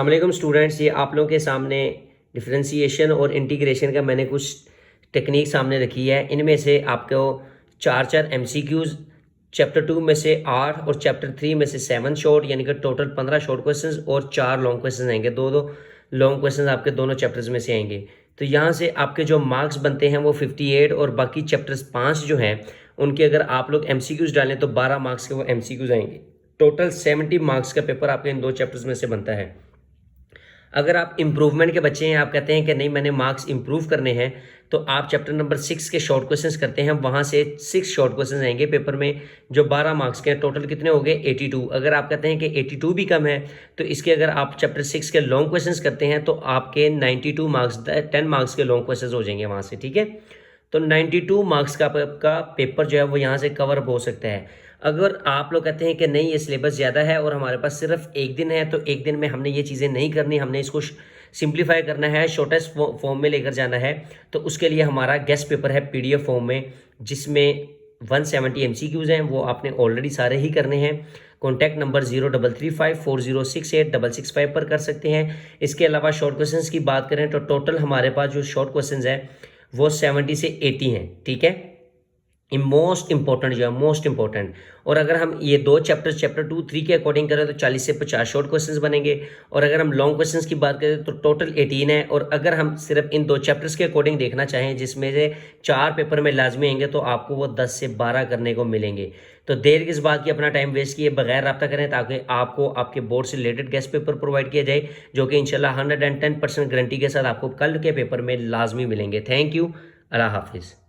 अस्सलाम स्टूडेंट्स, ये आप लोगों के सामने डिफरेंशिएशन और इंटीग्रेशन का मैंने कुछ टेक्निक सामने रखी है। इनमें से आपको चार एमसीक्यूज़, चैप्टर 2 में से 8 और चैप्टर 3 में से 7 शॉर्ट, यानी कि टोटल 15 शॉर्ट क्वेश्चंस और 4 लॉन्ग क्वेश्चंस आएंगे। दो दो लॉन्ग क्वेश्चंस आपके दोनों चैप्टर्स में से आएंगे। तो यहाँ से आपके जो मार्क्स बनते हैं वो 58, और बाकी चैप्टर्स 5 जो हैं उनके अगर आप लोग एमसीक्यूज़ डालें तो 12 मार्क्स के वो एमसीक्यूज़ आएंगे। टोटल 70 मार्क्स का पेपर आपके इन दो चैप्टर्स में से बनता है। अगर आप इम्प्रूवमेंट के बच्चे हैं, आप कहते हैं कि नहीं मैंने मार्क्स इंप्रूव करने हैं, तो आप चैप्टर नंबर 6 के शॉर्ट क्वेश्चंस करते हैं। वहाँ से 6 शॉर्ट क्वेश्चंस आएंगे पेपर में जो 12 मार्क्स के हैं। टोटल कितने हो गए? 82। अगर आप कहते हैं कि 82 भी कम है तो इसके अगर आप चैप्टर 6 के लॉन्ग क्वेश्चंस करते हैं तो आपके 92 मार्क्स, 10 मार्क्स के लॉन्ग क्वेश्चंस हो जाएंगे वहाँ से। ठीक है, तो 92 मार्क्स का पेपर जो है वो यहाँ से कवर हो सकता है। अगर आप लोग कहते हैं कि नहीं ये सिलेबस ज़्यादा है और हमारे पास सिर्फ एक दिन है, तो एक दिन में हमने ये चीज़ें नहीं करनी, हमने इसको सिंप्लीफाई करना है, शॉर्टेस्ट फॉर्म में लेकर जाना है, तो उसके लिए हमारा गेस्ट पेपर है पीडीएफ फॉर्म में, जिसमें 170 एमसीक्यूज़ हैं। वो आपने ऑलरेडी सारे ही करने हैं। कॉन्टैक्ट नंबर 033540686665 पर कर सकते हैं। इसके अलावा शॉर्ट क्वेश्चंस की बात करें तो टोटल हमारे पास जो शॉर्ट क्वेश्चंस हैं वो 70 से 80 हैं। ठीक है, मोस्ट इंपॉर्टेंट जो है, मोस्ट इंपॉर्टेंट। और अगर हम ये दो चैप्टर 2, 3 के अकॉर्डिंग करें तो 40 से 50 शॉर्ट क्वेश्चंस बनेंगे। और अगर हम लॉन्ग क्वेश्चंस की बात करें तो टोटल 18 है। और अगर हम सिर्फ इन दो चैप्टर्स के अकॉर्डिंग देखना चाहें जिसमें से 4 पेपर में लाजमी आएंगे तो आपको वो 10 से 12 करने को मिलेंगे। तो देर किस बात की, अपना टाइम वेस्ट किए बगैर रब्ता करें ताकि आपको आपके बोर्ड से रिलेटेड गेस्ट पेपर प्रोवाइड किया जाए, जो कि इंशाल्लाह 110% गारंटी के साथ आपको कल के पेपर में लाजमी मिलेंगे। थैंक यू, अल्लाह हाफिज़।